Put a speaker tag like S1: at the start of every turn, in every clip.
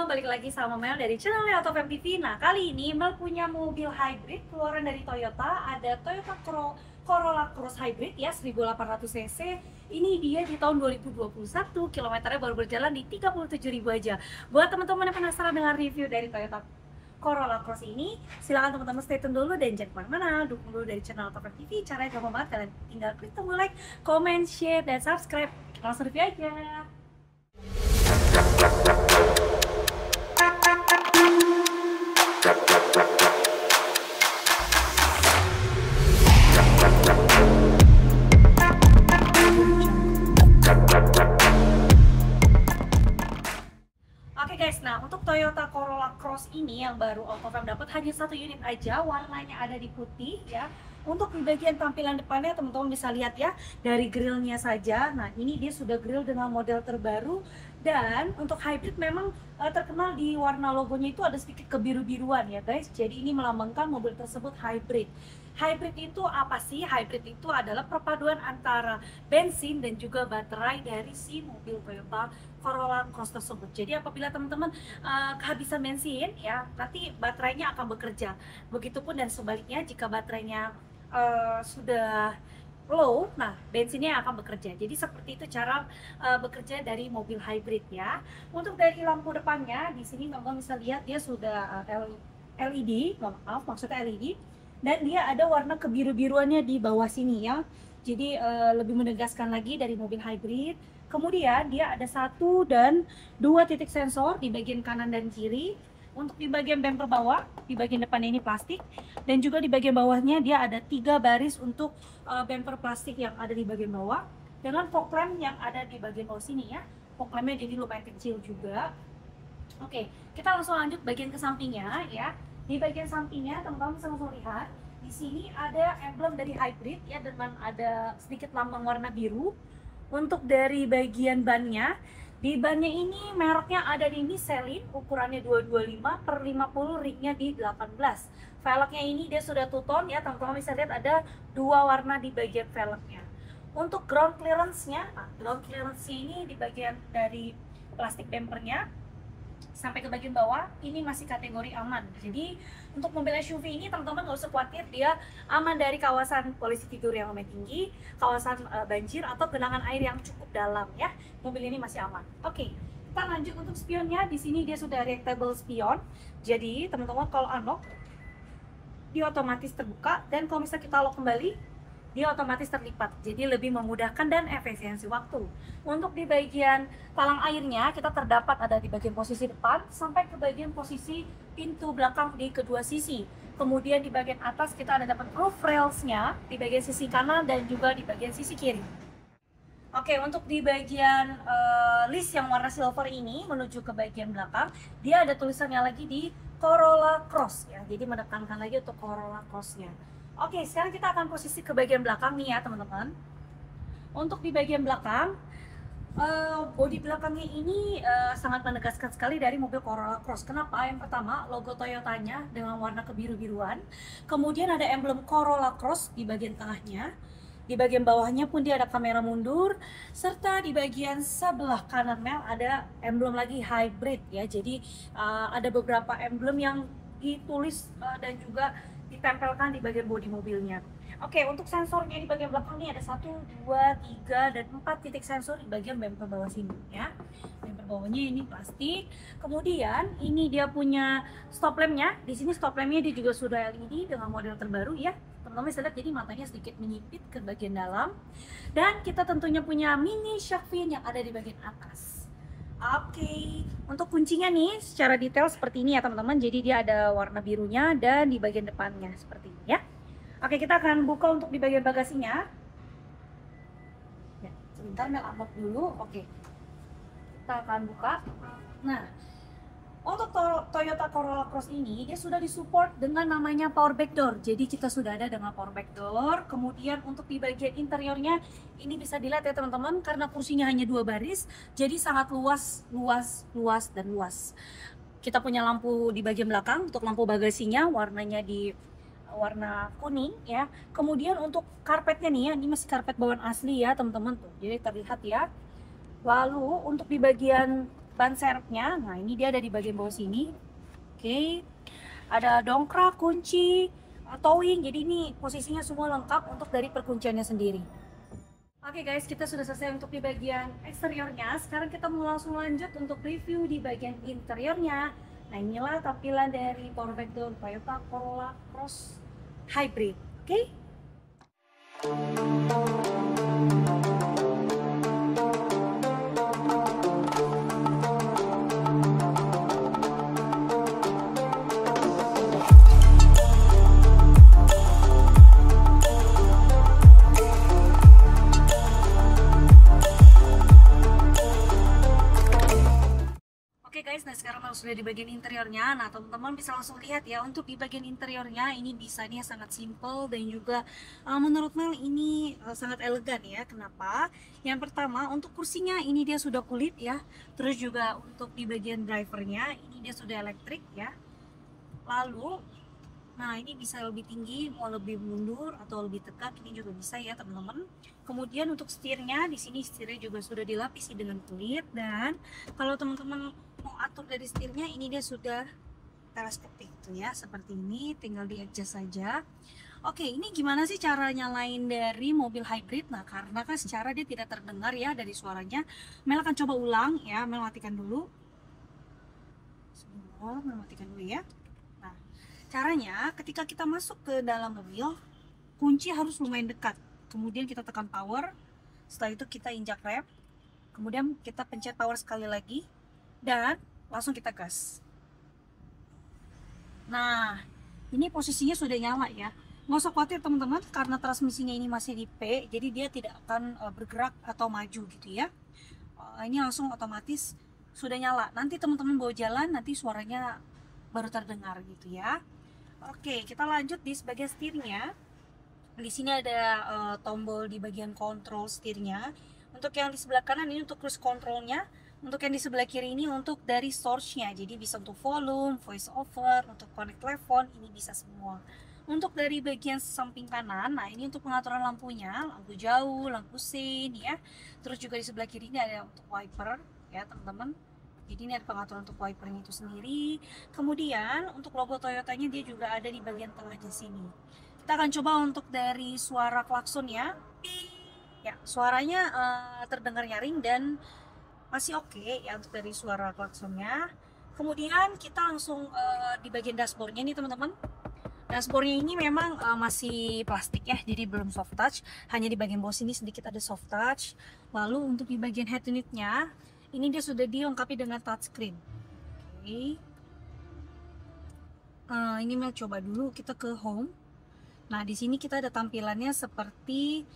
S1: Balik lagi sama Mel dari channel Autofam TV. Nah, kali ini Mel punya mobil hybrid keluaran dari Toyota. Ada Toyota Corolla Cross Hybrid ya, 1800 cc. Ini dia di tahun 2021, kilometernya baru berjalan di 37.000 aja. Buat teman-teman yang penasaran dengan review dari Toyota Corolla Cross ini, silahkan teman-teman stay tune dulu dan jangan kemana-mana. Dukung dulu dari channel Autofam TV. Caranya gampang banget, kalian tinggal klik tombol like, comment, share, dan subscribe. Langsung review aja. Oke guys, nah untuk Toyota Corolla Cross ini yang baru Autofam dapat hanya satu unit aja, warnanya ada di putih ya. Untuk di bagian tampilan depannya teman-teman bisa lihat ya, dari grillnya saja. Nah ini dia sudah grill dengan model terbaru, dan untuk hybrid memang terkenal di warna logonya itu ada sedikit kebiru-biruan ya guys. Jadi ini melambangkan mobil tersebut hybrid. Hybrid itu apa sih? Hybrid itu adalah perpaduan antara bensin dan juga baterai dari si mobil Toyota Corolla Cross tersebut. Jadi apabila teman-teman kehabisan bensin ya, nanti baterainya akan bekerja. Begitupun dan sebaliknya, jika baterainya sudah low, nah bensinnya akan bekerja. Jadi seperti itu cara bekerja dari mobil hybrid ya. Untuk dari lampu depannya di sini teman-teman bisa lihat dia sudah LED, maaf maksudnya LED, dan dia ada warna kebiru-biruannya di bawah sini ya. Jadi lebih menegaskan lagi dari mobil hybrid. Kemudian dia ada 1 dan 2 titik sensor di bagian kanan dan kiri. Untuk di bagian bumper bawah, di bagian depan ini plastik, dan juga di bagian bawahnya dia ada 3 baris untuk bumper plastik yang ada di bagian bawah, dengan fog lamp yang ada di bagian bawah sini ya. Fog lampnya jadi lumayan kecil juga. Oke, kita langsung lanjut bagian ke sampingnya ya. Di bagian sampingnya teman-teman bisa langsung lihat, di sini ada emblem dari hybrid ya, dengan ada sedikit lambang warna biru. Untuk dari bagian bannya, di bannya ini mereknya ada di Michelin, ukurannya 225/50, ringnya di 18. Velgnya ini dia sudah two-tone ya, teman-teman bisa lihat ada 2 warna di bagian velgnya. Untuk ground clearance-nya, ground clearance ini di bagian dari plastik bumpernya sampai ke bagian bawah ini masih kategori aman. Jadi untuk mobil SUV ini teman-teman nggak usah khawatir, dia aman dari kawasan polisi tidur yang lumayan tinggi, kawasan banjir atau genangan air yang cukup dalam ya. Mobil ini masih aman. Oke, kita lanjut untuk spionnya. Di sini dia sudah reactable spion. Jadi teman-teman kalau unlock dia otomatis terbuka, dan kalau misalnya kita lock kembali dia otomatis terlipat, jadi lebih memudahkan dan efisiensi waktu. Untuk di bagian talang airnya kita terdapat ada di bagian posisi depan sampai ke bagian posisi pintu belakang di kedua sisi. Kemudian di bagian atas kita ada dapat roof railsnya di bagian sisi kanan dan juga di bagian sisi kiri. Oke, untuk di bagian list yang warna silver ini menuju ke bagian belakang, dia ada tulisannya lagi di Corolla Cross ya, jadi menekankan lagi untuk Corolla Cross-nya. Oke, sekarang kita akan posisi ke bagian belakang nih ya teman-teman. Untuk di bagian belakang, bodi belakangnya ini sangat menegaskan sekali dari mobil Corolla Cross. Kenapa? Yang pertama, logo Toyotanya dengan warna kebiru-biruan. Kemudian ada emblem Corolla Cross di bagian tengahnya. Di bagian bawahnya pun dia ada kamera mundur. Serta di bagian sebelah kanan Mel ada emblem lagi hybrid ya. Jadi ada beberapa emblem yang ditulis dan juga ditempelkan di bagian bodi mobilnya. Oke, untuk sensornya di bagian belakang ini ada 1, 2, 3, dan 4 titik sensor di bagian bumper bawah sini ya. Bumper bawahnya ini plastik. Kemudian ini dia punya stop lampnya. Di sini stop lampnya dia juga sudah LED dengan model terbaru ya. Teman-teman bisa lihat, jadi matanya sedikit menyipit ke bagian dalam. Dan kita tentunya punya mini shark fin yang ada di bagian atas. Oke, untuk kuncinya nih secara detail seperti ini ya teman-teman. Jadi dia ada warna birunya dan di bagian depannya seperti ini ya. Oke, kita akan buka untuk di bagian bagasinya. Ya, sebentar Mel unlock dulu. Oke, kita akan buka. Nah, Untuk Toyota Corolla Cross ini dia sudah disupport dengan namanya power back door. Jadi kita sudah ada dengan power back door. Kemudian untuk di bagian interiornya ini bisa dilihat ya teman-teman, karena kursinya hanya 2 baris, jadi sangat luas, dan luas. Kita punya lampu di bagian belakang untuk lampu bagasinya, warnanya di warna kuning ya. Kemudian untuk karpetnya nih ya, ini masih karpet bawaan asli ya teman-teman tuh. Jadi terlihat ya. Lalu untuk di bagian ban serepnya, nah ini dia ada di bagian bawah sini. Oke, ada dongkrak, kunci, towing. Jadi ini posisinya semua lengkap untuk dari perkunciannya sendiri. Oke guys, kita sudah selesai untuk di bagian eksteriornya. Sekarang kita mau langsung lanjut untuk review di bagian interiornya. Nah inilah tampilan dari power back door Toyota Corolla Cross Hybrid. Oke. Nah sekarang kalau sudah di bagian interiornya, nah teman-teman bisa langsung lihat ya, untuk di bagian interiornya ini desainnya sangat simple dan juga menurut Mel ini sangat elegan ya. Kenapa? Yang pertama untuk kursinya ini dia sudah kulit ya, terus juga untuk di bagian drivernya ini dia sudah elektrik ya. Lalu nah ini bisa lebih tinggi, mau lebih mundur atau lebih tegak ini juga bisa ya teman-teman. Kemudian untuk setirnya, di sini setirnya juga sudah dilapisi dengan kulit, dan kalau teman-teman mau atur dari setirnya ini dia sudah teleskopik tuh ya, seperti ini, tinggal di adjust saja. Oke, ini gimana sih cara nyalain dari mobil hybrid? Nah karena kan secara dia tidak terdengar ya dari suaranya, Mel akan coba ulang ya. Mel matikan dulu. Sebentar, Mel matikan dulu ya. Caranya, ketika kita masuk ke dalam mobil, kunci harus lumayan dekat. Kemudian kita tekan power, setelah itu kita injak rem, kemudian kita pencet power sekali lagi, dan langsung kita gas. Nah, ini posisinya sudah nyala ya. Nggak usah khawatir teman-teman, karena transmisinya ini masih di P, jadi dia tidak akan bergerak atau maju gitu ya. Ini langsung otomatis sudah nyala. Nanti teman-teman bawa jalan, nanti suaranya baru terdengar gitu ya. Oke, kita lanjut di sebagian setirnya. Di sini ada tombol di bagian kontrol setirnya. Untuk yang di sebelah kanan ini untuk cruise controlnya. Untuk yang di sebelah kiri ini untuk dari source-nya. Jadi bisa untuk volume, voice over, untuk connect telepon, ini bisa semua. Untuk dari bagian samping kanan, nah ini untuk pengaturan lampunya, lampu jauh, lampu sein ya. Terus juga di sebelah kiri ini ada untuk wiper ya teman-teman. Jadi ini ada pengaturan untuk wipernya itu sendiri. Kemudian untuk logo Toyotanya dia juga ada di bagian tengah di sini. Kita akan coba untuk dari suara klakson ya. Ya, suaranya terdengar nyaring dan masih oke ya untuk dari suara klaksonnya. Kemudian kita langsung di bagian dashboardnya nih teman-teman. Dashboardnya ini memang masih plastik ya, jadi belum soft touch. Hanya di bagian bawah sini sedikit ada soft touch. Lalu untuk di bagian head unitnya, ini dia sudah dilengkapi dengan touchscreen. Oke. Ini Mel coba dulu kita ke home. Nah di sini kita ada tampilannya seperti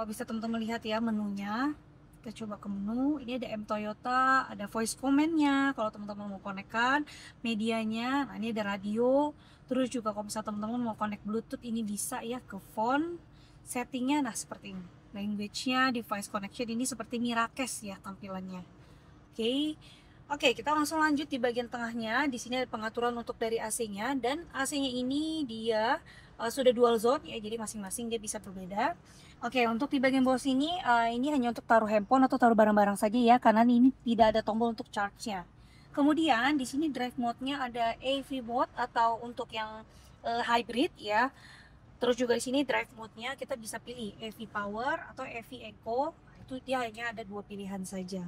S1: bisa teman-teman lihat ya menunya. Kita coba ke menu. Ini ada M Toyota, ada voice command-nya. Kalau teman-teman mau konekkan medianya, nah ini ada radio. Terus juga kalau misalnya teman-teman mau connect Bluetooth ini bisa ya ke phone. Settingnya nah seperti ini. Language-nya, device connection ini seperti Miracast ya tampilannya. Oke, kita langsung lanjut di bagian tengahnya. Di sini ada pengaturan untuk dari AC-nya, dan AC-nya ini dia sudah dual zone ya, jadi masing-masing dia bisa berbeda. Oke, untuk di bagian bawah sini ini hanya untuk taruh handphone atau taruh barang-barang saja ya, karena ini tidak ada tombol untuk charge-nya. Kemudian di sini drive mode-nya ada AV mode atau untuk yang hybrid ya. Terus juga di sini drive mode-nya kita bisa pilih EV Power atau EV Eco. Itu dia hanya ada 2 pilihan saja.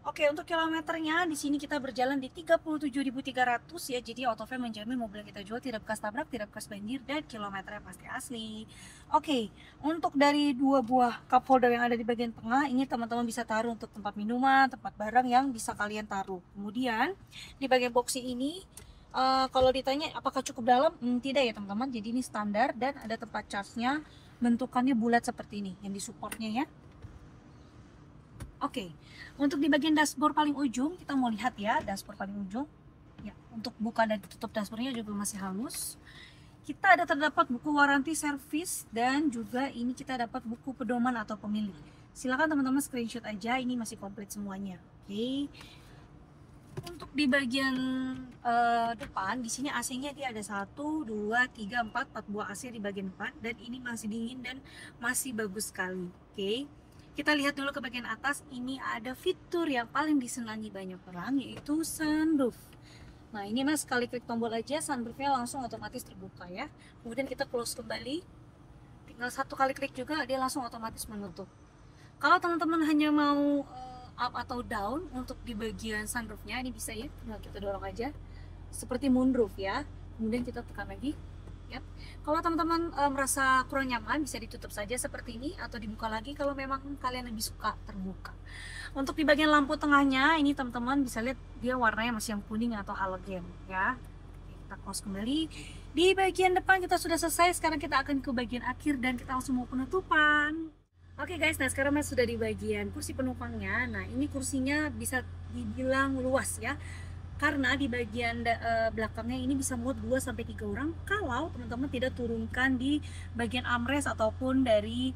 S1: Oke, untuk kilometernya di sini kita berjalan di 37.300 ya. Jadi AutoFam menjamin mobil yang kita jual tidak bekas tabrak, tidak bekas banjir, dan kilometernya pasti asli. Oke, untuk dari 2 buah cup holder yang ada di bagian tengah, ini teman-teman bisa taruh untuk tempat minuman, tempat barang yang bisa kalian taruh. Kemudian di bagian boxing ini kalau ditanya apakah cukup dalam, tidak ya teman-teman. Jadi ini standar dan ada tempat charge-nya, bentukannya bulat seperti ini yang disupportnya ya. Oke, untuk di bagian dashboard paling ujung kita mau lihat ya, dashboard paling ujung. Ya, untuk buka dan tutup dashboardnya juga masih halus. Kita ada terdapat buku waranti servis dan juga ini kita dapat buku pedoman atau pemilih. Silakan teman-teman screenshot aja, ini masih komplit semuanya. Oke. Untuk di bagian depan, di sini AC-nya dia ada 1, 2, 3, 4 buah AC di bagian depan dan ini masih dingin dan masih bagus sekali. Oke. Kita lihat dulu ke bagian atas, ini ada fitur yang paling disenangi banyak orang yaitu sunroof. Nah ini mas, sekali klik tombol aja sunroofnya langsung otomatis terbuka ya. Kemudian kita close kembali, tinggal satu kali klik juga dia langsung otomatis menutup. Kalau teman-teman hanya mau up atau down untuk di bagian sunroofnya, ini bisa ya, tinggal kita dorong aja seperti moonroof ya. Kemudian kita tekan lagi ya. Kalau teman-teman merasa kurang nyaman, bisa ditutup saja seperti ini atau dibuka lagi kalau memang kalian lebih suka terbuka. Untuk di bagian lampu tengahnya ini teman-teman bisa lihat dia warnanya masih yang kuning atau halogen ya. Kita close kembali. Di bagian depan kita sudah selesai, sekarang kita akan ke bagian akhir dan kita langsung mau penutupan. Oke guys, nah sekarang mas sudah di bagian kursi penumpangnya. Nah ini kursinya bisa dibilang luas ya, karena di bagian belakangnya ini bisa muat 2-3 orang kalau teman-teman tidak turunkan di bagian armrest ataupun dari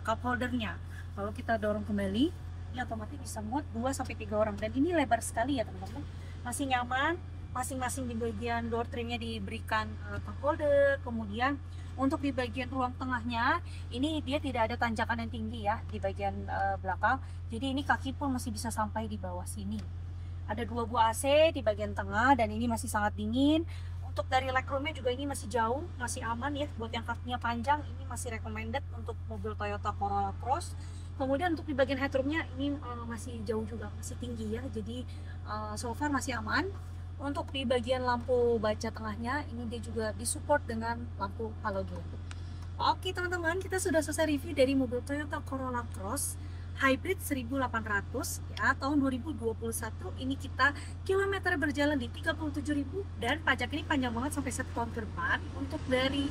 S1: cup holdernya. Kalau kita dorong kembali, ini otomatis bisa muat 2-3 orang dan ini lebar sekali ya teman-teman, masih nyaman. Masing-masing di bagian door trimnya diberikan cup holder. Kemudian untuk di bagian ruang tengahnya ini dia tidak ada tanjakan yang tinggi ya di bagian belakang, jadi ini kaki pun masih bisa sampai di bawah sini. Ada 2 buah AC di bagian tengah dan ini masih sangat dingin. Untuk dari legroomnya juga ini masih jauh, masih aman ya buat yang kakinya panjang, ini masih recommended untuk mobil Toyota Corolla Cross. Kemudian untuk di bagian headroomnya ini masih jauh juga, masih tinggi ya, jadi so far masih aman. Untuk di bagian lampu baca tengahnya ini dia juga disupport dengan lampu halogen. Oke teman-teman, kita sudah selesai review dari mobil Toyota Corolla Cross Hybrid 1800 ya tahun 2021. Ini kita kilometer berjalan di 37.000 dan pajak ini panjang banget sampai 1 tahun ke depan. Untuk dari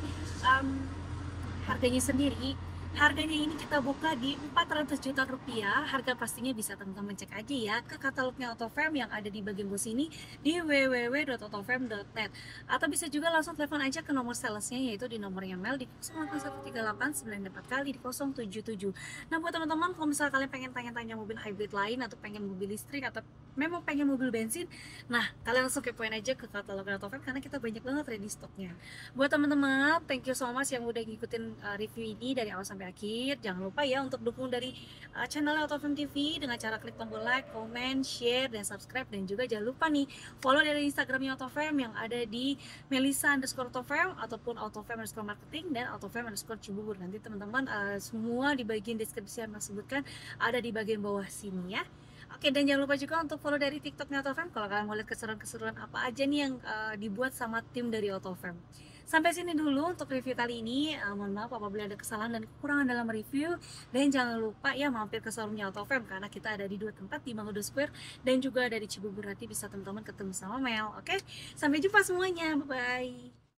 S1: harganya sendiri, harganya ini kita buka di 400 juta rupiah. Harga pastinya bisa teman-teman cek aja ya ke katalognya Autofam yang ada di bagian bawah sini di www.autofam.net, atau bisa juga langsung telepon aja ke nomor salesnya yaitu di nomornya Mel di 081389 kali di 077. Nah buat teman-teman, kalau misalnya kalian pengen tanya-tanya mobil hybrid lain atau pengen mobil listrik atau memang pengen mobil bensin, nah kalian langsung kepoin aja ke katalog Autofam karena kita banyak banget ready stoknya. Buat teman-teman, thank you so much yang udah ngikutin review ini dari awal sampai akhir. Jangan lupa ya untuk dukung dari channel Autofam TV dengan cara klik tombol like, comment, share, dan subscribe. Dan juga jangan lupa nih follow dari Instagramnya Autofam yang ada di Melissa_Autofam ataupun Autofam_marketing dan Autofam_Cibubur. Nanti teman-teman semua di bagian deskripsi yang saya sebutkan ada di bagian bawah sini ya. Oke, dan jangan lupa juga untuk follow dari TikToknya Autofam kalau kalian mau lihat keseruan-keseruan apa aja nih yang dibuat sama tim dari Autofam. Sampai sini dulu untuk review kali ini. Mohon maaf apabila ada kesalahan dan kekurangan dalam review. Dan jangan lupa ya mampir ke showroomnya Autofam karena kita ada di 2 tempat, di Mangga Square dan juga ada di Cibubur. Nanti bisa teman-teman ketemu sama Mel. Oke, sampai jumpa semuanya. Bye-bye.